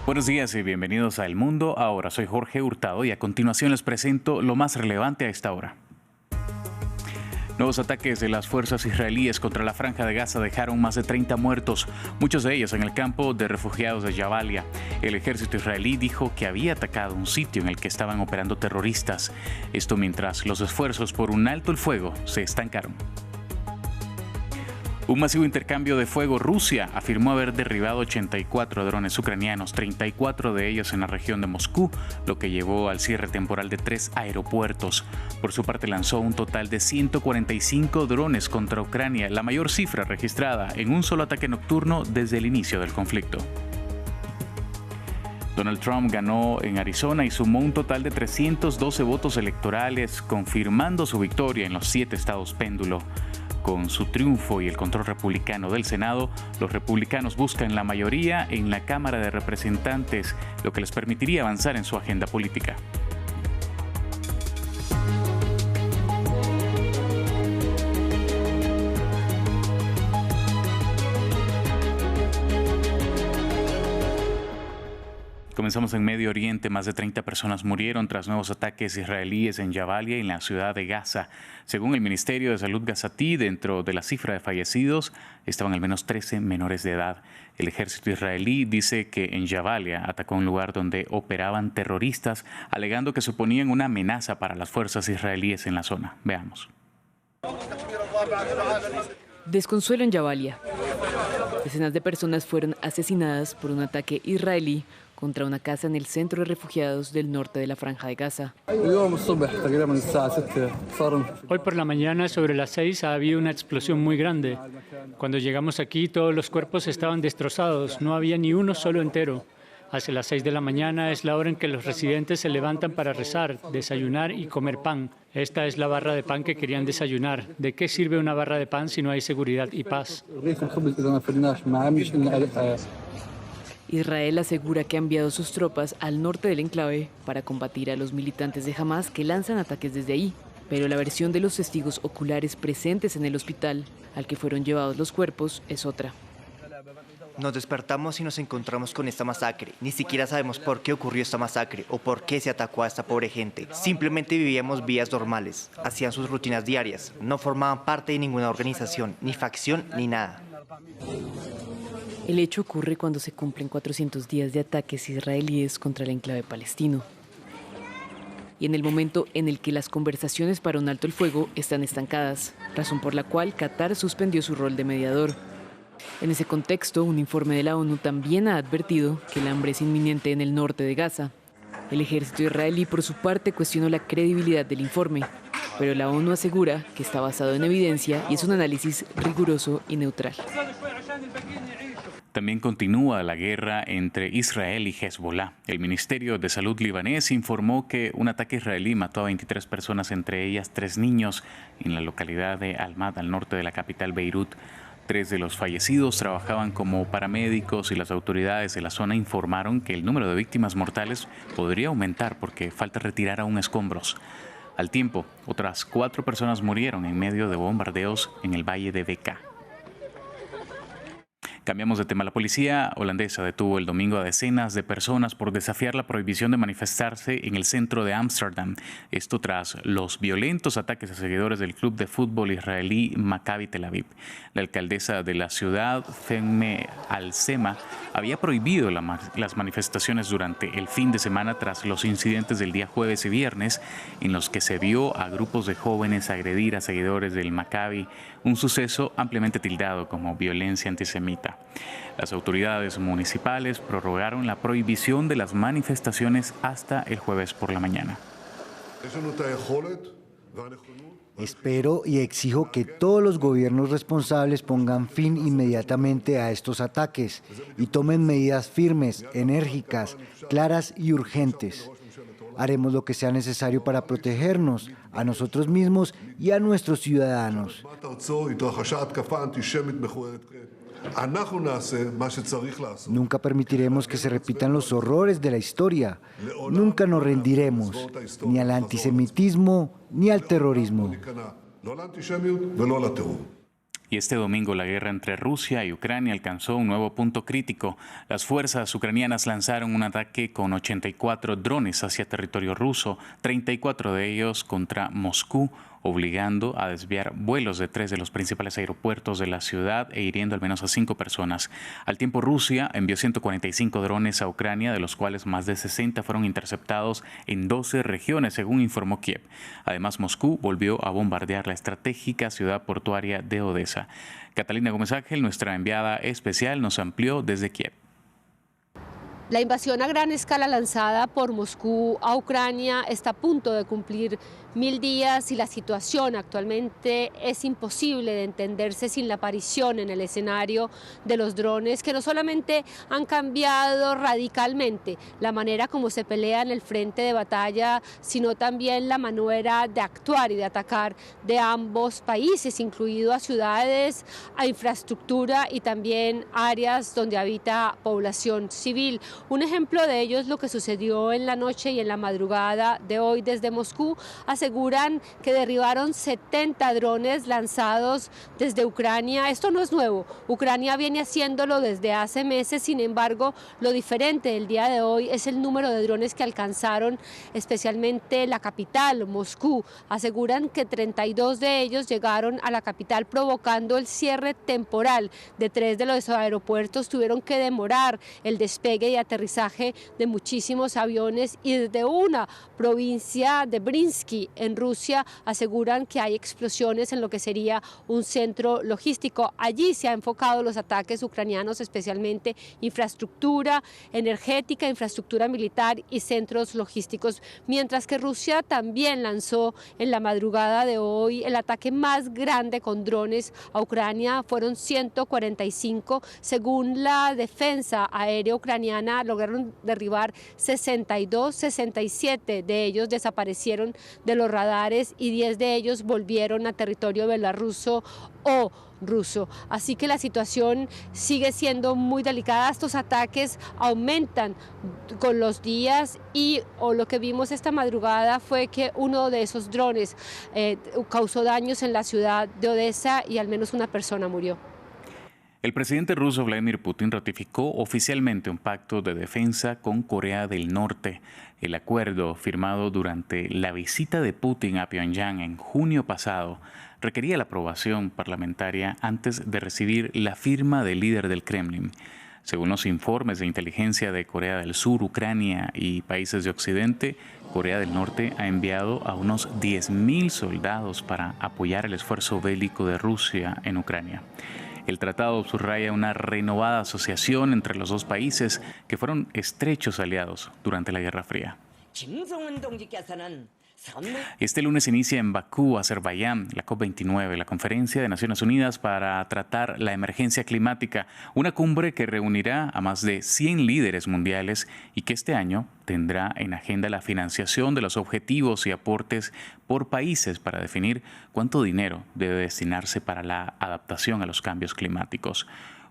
Buenos días y bienvenidos a El Mundo Ahora. Soy Jorge Hurtado y a continuación les presento lo más relevante a esta hora. Nuevos ataques de las fuerzas israelíes contra la Franja de Gaza dejaron más de 30 muertos, muchos de ellos en el campo de refugiados de Jabalia. El ejército israelí dijo que había atacado un sitio en el que estaban operando terroristas. Esto mientras los esfuerzos por un alto el fuego se estancaron. Un masivo intercambio de fuego. Rusia afirmó haber derribado 84 drones ucranianos, 34 de ellos en la región de Moscú, lo que llevó al cierre temporal de 3 aeropuertos. Por su parte, lanzó un total de 145 drones contra Ucrania, la mayor cifra registrada en un solo ataque nocturno desde el inicio del conflicto. Donald Trump ganó en Arizona y sumó un total de 312 votos electorales, confirmando su victoria en los 7 estados péndulo. Con su triunfo y el control republicano del Senado, los republicanos buscan la mayoría en la Cámara de Representantes, lo que les permitiría avanzar en su agenda política. Comenzamos en Medio Oriente. Más de 30 personas murieron tras nuevos ataques israelíes en Jabalia y en la ciudad de Gaza. Según el Ministerio de Salud gazatí, dentro de la cifra de fallecidos estaban al menos 13 menores de edad. El ejército israelí dice que en Jabalia atacó un lugar donde operaban terroristas, alegando que suponían una amenaza para las fuerzas israelíes en la zona. Veamos. Desconsuelo en Jabalia. Decenas de personas fueron asesinadas por un ataque israelí contra una casa en el centro de refugiados del norte de la Franja de Gaza. Hoy por la mañana, sobre las 6, ha habido una explosión muy grande. Cuando llegamos aquí, todos los cuerpos estaban destrozados, no había ni uno solo entero. Hacia las 6 de la mañana es la hora en que los residentes se levantan para rezar, desayunar y comer pan. Esta es la barra de pan que querían desayunar. ¿De qué sirve una barra de pan si no hay seguridad y paz? Israel asegura que ha enviado sus tropas al norte del enclave para combatir a los militantes de Hamás que lanzan ataques desde ahí. Pero la versión de los testigos oculares presentes en el hospital al que fueron llevados los cuerpos es otra. Nos despertamos y nos encontramos con esta masacre. Ni siquiera sabemos por qué ocurrió esta masacre o por qué se atacó a esta pobre gente. Simplemente vivíamos vidas normales, hacían sus rutinas diarias, no formaban parte de ninguna organización, ni facción, ni nada. El hecho ocurre cuando se cumplen 400 días de ataques israelíes contra el enclave palestino. Y en el momento en el que las conversaciones para un alto el fuego están estancadas, razón por la cual Qatar suspendió su rol de mediador. En ese contexto, un informe de la ONU también ha advertido que el hambre es inminente en el norte de Gaza. El ejército israelí, por su parte, cuestionó la credibilidad del informe, pero la ONU asegura que está basado en evidencia y es un análisis riguroso y neutral. También continúa la guerra entre Israel y Hezbollah. El Ministerio de Salud libanés informó que un ataque israelí mató a 23 personas, entre ellas 3 niños, en la localidad de Almad, al norte de la capital Beirut. 3 de los fallecidos trabajaban como paramédicos y las autoridades de la zona informaron que el número de víctimas mortales podría aumentar porque falta retirar aún escombros. Al tiempo, otras 4 personas murieron en medio de bombardeos en el valle de Bekaa. Cambiamos de tema. La policía holandesa detuvo el domingo a decenas de personas por desafiar la prohibición de manifestarse en el centro de Ámsterdam. Esto tras los violentos ataques a seguidores del club de fútbol israelí Maccabi Tel Aviv. La alcaldesa de la ciudad, Fehme Al-Sema, había prohibido las manifestaciones durante el fin de semana tras los incidentes del día jueves y viernes, en los que se vio a grupos de jóvenes agredir a seguidores del Maccabi, un suceso ampliamente tildado como violencia antisemita. Las autoridades municipales prorrogaron la prohibición de las manifestaciones hasta el jueves por la mañana. Espero y exijo que todos los gobiernos responsables pongan fin inmediatamente a estos ataques y tomen medidas firmes, enérgicas, claras y urgentes. Haremos lo que sea necesario para protegernos, a nosotros mismos y a nuestros ciudadanos. Nunca permitiremos que se repitan los horrores de la historia. Nunca nos rendiremos, ni al antisemitismo ni al terrorismo. Y este domingo la guerra entre Rusia y Ucrania alcanzó un nuevo punto crítico. Las fuerzas ucranianas lanzaron un ataque con 84 drones hacia territorio ruso, 34 de ellos contra Moscú, obligando a desviar vuelos de 3 de los principales aeropuertos de la ciudad e hiriendo al menos a 5 personas. Al tiempo, Rusia envió 145 drones a Ucrania, de los cuales más de 60 fueron interceptados en 12 regiones, según informó Kiev. Además, Moscú volvió a bombardear la estratégica ciudad portuaria de Odessa. Catalina Gómez Ángel, nuestra enviada especial, nos amplió desde Kiev. La invasión a gran escala lanzada por Moscú a Ucrania está a punto de cumplir 1000 días y la situación actualmente es imposible de entenderse sin la aparición en el escenario de los drones, que no solamente han cambiado radicalmente la manera como se pelea en el frente de batalla, sino también la manera de actuar y de atacar de ambos países, incluido a ciudades, a infraestructura y también áreas donde habita población civil. Un ejemplo de ello es lo que sucedió en la noche y en la madrugada de hoy desde Moscú. Aseguran que derribaron 70 drones lanzados desde Ucrania. Esto no es nuevo, Ucrania viene haciéndolo desde hace meses. Sin embargo, lo diferente del día de hoy es el número de drones que alcanzaron especialmente la capital, Moscú. Aseguran que 32 de ellos llegaron a la capital, provocando el cierre temporal de 3 de los aeropuertos. Tuvieron que demorar el despegue y aterrizaje de muchísimos aviones, y desde una provincia de Brinsky en Rusia aseguran que hay explosiones en lo que sería un centro logístico. Allí se han enfocado los ataques ucranianos, especialmente infraestructura energética, infraestructura militar y centros logísticos, mientras que Rusia también lanzó en la madrugada de hoy el ataque más grande con drones a Ucrania. Fueron 145, según la defensa aérea ucraniana, lograron derribar 62, 67 de ellos desaparecieron de los radares y 10 de ellos volvieron a territorio bielorruso o ruso. Así que la situación sigue siendo muy delicada. Estos ataques aumentan con los días y lo que vimos esta madrugada fue que uno de esos drones causó daños en la ciudad de Odessa y al menos una persona murió. El presidente ruso Vladimir Putin ratificó oficialmente un pacto de defensa con Corea del Norte. El acuerdo, firmado durante la visita de Putin a Pyongyang en junio pasado, requería la aprobación parlamentaria antes de recibir la firma del líder del Kremlin. Según los informes de inteligencia de Corea del Sur, Ucrania y países de Occidente, Corea del Norte ha enviado a unos 10.000 soldados para apoyar el esfuerzo bélico de Rusia en Ucrania. El tratado subraya una renovada asociación entre los dos países que fueron estrechos aliados durante la Guerra Fría. Este lunes inicia en Bakú, Azerbaiyán, la COP29, la Conferencia de Naciones Unidas para tratar la emergencia climática, una cumbre que reunirá a más de 100 líderes mundiales y que este año tendrá en agenda la financiación de los objetivos y aportes por países para definir cuánto dinero debe destinarse para la adaptación a los cambios climáticos.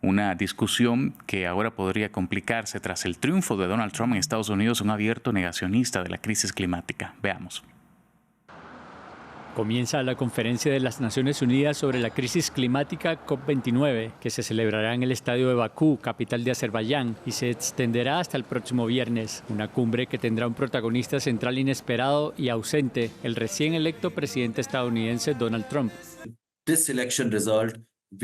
Una discusión que ahora podría complicarse tras el triunfo de Donald Trump en Estados Unidos, un abierto negacionista de la crisis climática. Veamos. Comienza la Conferencia de las Naciones Unidas sobre la Crisis Climática COP29, que se celebrará en el estadio de Bakú, capital de Azerbaiyán, y se extenderá hasta el próximo viernes. Una cumbre que tendrá un protagonista central inesperado y ausente, el recién electo presidente estadounidense Donald Trump.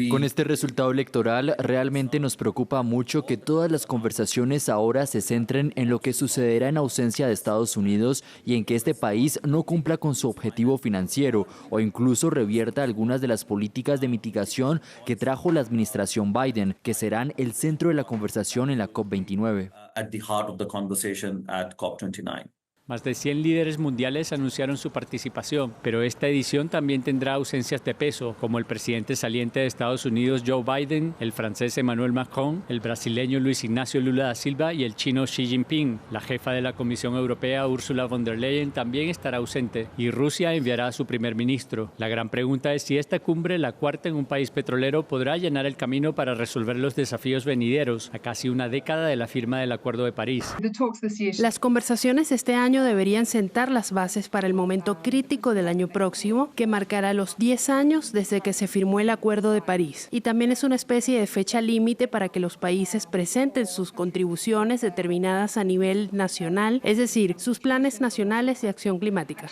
Con este resultado electoral, realmente nos preocupa mucho que todas las conversaciones ahora se centren en lo que sucederá en ausencia de Estados Unidos y en que este país no cumpla con su objetivo financiero o incluso revierta algunas de las políticas de mitigación que trajo la administración Biden, que serán el centro de la conversación en la COP29. Más de 100 líderes mundiales anunciaron su participación, pero esta edición también tendrá ausencias de peso, como el presidente saliente de Estados Unidos Joe Biden, el francés Emmanuel Macron, el brasileño Luis Ignacio Lula da Silva y el chino Xi Jinping. La jefa de la Comisión Europea, Ursula von der Leyen, también estará ausente y Rusia enviará a su primer ministro. La gran pregunta es si esta cumbre, la cuarta en un país petrolero, podrá allanar el camino para resolver los desafíos venideros a casi una década de la firma del Acuerdo de París. Las conversaciones este año año deberían sentar las bases para el momento crítico del año próximo, que marcará los 10 años desde que se firmó el Acuerdo de París. Y también es una especie de fecha límite para que los países presenten sus contribuciones determinadas a nivel nacional, es decir, sus planes nacionales de acción climática.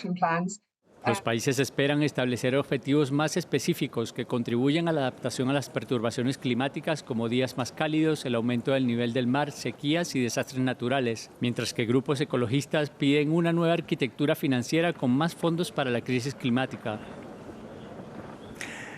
Los países esperan establecer objetivos más específicos que contribuyan a la adaptación a las perturbaciones climáticas como días más cálidos, el aumento del nivel del mar, sequías y desastres naturales, mientras que grupos ecologistas piden una nueva arquitectura financiera con más fondos para la crisis climática.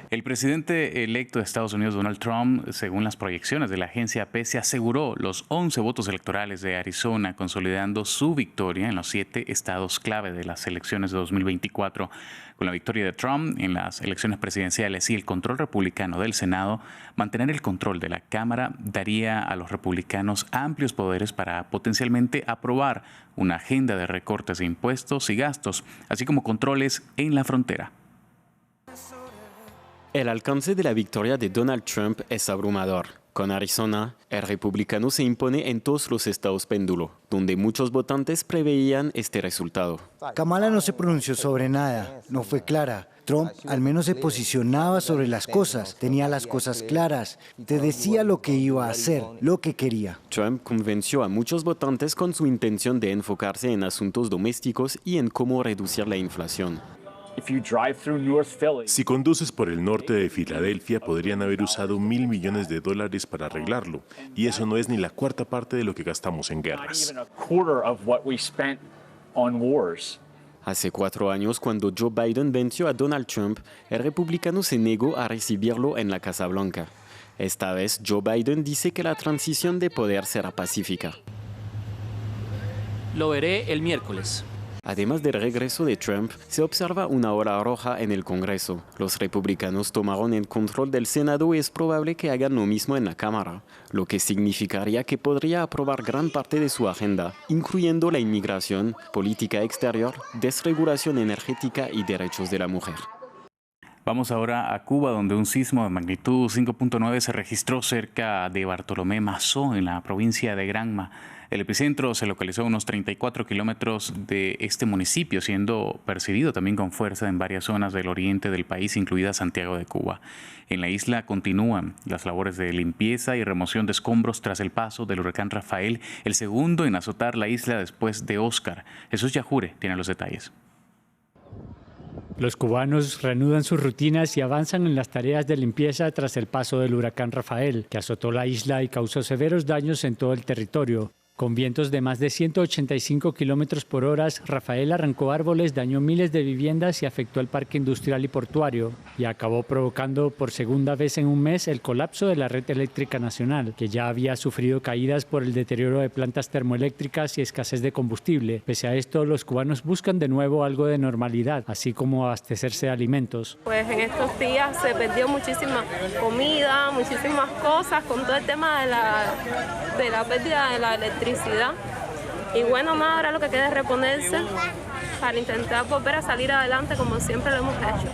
El presidente electo de Estados Unidos, Donald Trump, según las proyecciones de la agencia AP, se aseguró los 11 votos electorales de Arizona, consolidando su victoria en los 7 estados clave de las elecciones de 2024. Con la victoria de Trump en las elecciones presidenciales y el control republicano del Senado, mantener el control de la Cámara daría a los republicanos amplios poderes para potencialmente aprobar una agenda de recortes de impuestos y gastos, así como controles en la frontera. El alcance de la victoria de Donald Trump es abrumador. Con Arizona, el republicano se impone en todos los estados péndulo, donde muchos votantes preveían este resultado. Kamala no se pronunció sobre nada, no fue clara. Trump al menos se posicionaba sobre las cosas, tenía las cosas claras, te decía lo que iba a hacer, lo que quería. Trump convenció a muchos votantes con su intención de enfocarse en asuntos domésticos y en cómo reducir la inflación. Si conduces por el norte de Filadelfia, podrían haber usado $1.000 millones para arreglarlo, y eso no es ni la cuarta parte de lo que gastamos en guerras. Hace 4 años, cuando Joe Biden venció a Donald Trump, el republicano se negó a recibirlo en la Casa Blanca. Esta vez, Joe Biden dice que la transición de poder será pacífica. Lo veré el miércoles. Además del regreso de Trump, se observa una hora roja en el Congreso. Los republicanos tomaron el control del Senado y es probable que hagan lo mismo en la Cámara, lo que significaría que podría aprobar gran parte de su agenda, incluyendo la inmigración, política exterior, desregulación energética y derechos de la mujer. Vamos ahora a Cuba, donde un sismo de magnitud 5.9 se registró cerca de Bartolomé Mazó, en la provincia de Granma. El epicentro se localizó a unos 34 kilómetros de este municipio, siendo percibido también con fuerza en varias zonas del oriente del país, incluida Santiago de Cuba. En la isla continúan las labores de limpieza y remoción de escombros tras el paso del huracán Rafael, el segundo en azotar la isla después de Óscar. Jesús Yajure tiene los detalles. Los cubanos reanudan sus rutinas y avanzan en las tareas de limpieza tras el paso del huracán Rafael, que azotó la isla y causó severos daños en todo el territorio. Con vientos de más de 185 kilómetros por hora, Rafael arrancó árboles, dañó miles de viviendas y afectó el parque industrial y portuario, y acabó provocando por segunda vez en un mes el colapso de la red eléctrica nacional, que ya había sufrido caídas por el deterioro de plantas termoeléctricas y escasez de combustible. Pese a esto, los cubanos buscan de nuevo algo de normalidad, así como abastecerse de alimentos. Pues en estos días se perdió muchísima comida, muchísimas cosas con todo el tema de la pérdida de la electricidad. Y bueno, más ahora lo que queda es reponerse para intentar volver a salir adelante como siempre lo hemos hecho.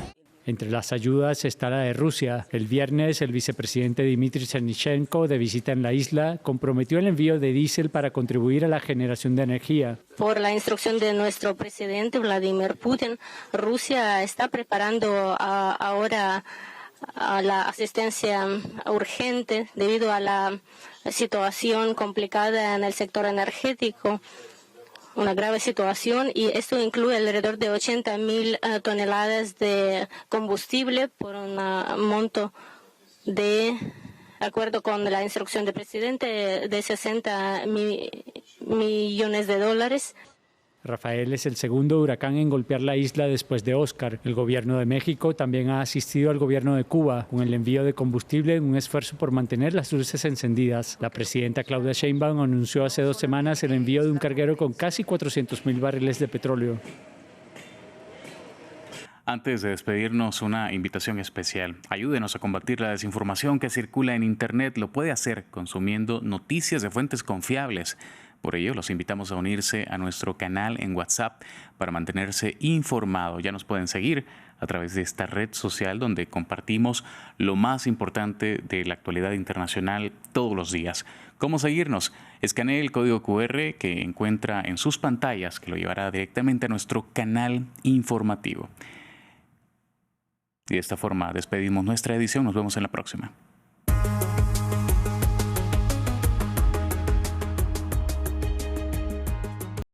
Entre las ayudas está la de Rusia. El viernes, el vicepresidente Dmitry Chernyshchenko, de visita en la isla, comprometió el envío de diésel para contribuir a la generación de energía. Por la instrucción de nuestro presidente Vladimir Putin, Rusia está preparando ahora a la asistencia urgente debido a la situación complicada en el sector energético, una grave situación, y esto incluye alrededor de 80.000 toneladas de combustible por un monto de acuerdo con la instrucción del presidente de $60 millones. Rafael es el segundo huracán en golpear la isla después de Óscar. El gobierno de México también ha asistido al gobierno de Cuba con el envío de combustible en un esfuerzo por mantener las luces encendidas. La presidenta Claudia Sheinbaum anunció hace 2 semanas el envío de un carguero con casi 400.000 barriles de petróleo. Antes de despedirnos, una invitación especial. Ayúdenos a combatir la desinformación que circula en Internet. Lo puede hacer consumiendo noticias de fuentes confiables. Por ello, los invitamos a unirse a nuestro canal en WhatsApp para mantenerse informado. Ya nos pueden seguir a través de esta red social donde compartimos lo más importante de la actualidad internacional todos los días. ¿Cómo seguirnos? Escanee el código QR que encuentra en sus pantallas, que lo llevará directamente a nuestro canal informativo. Y de esta forma despedimos nuestra edición. Nos vemos en la próxima.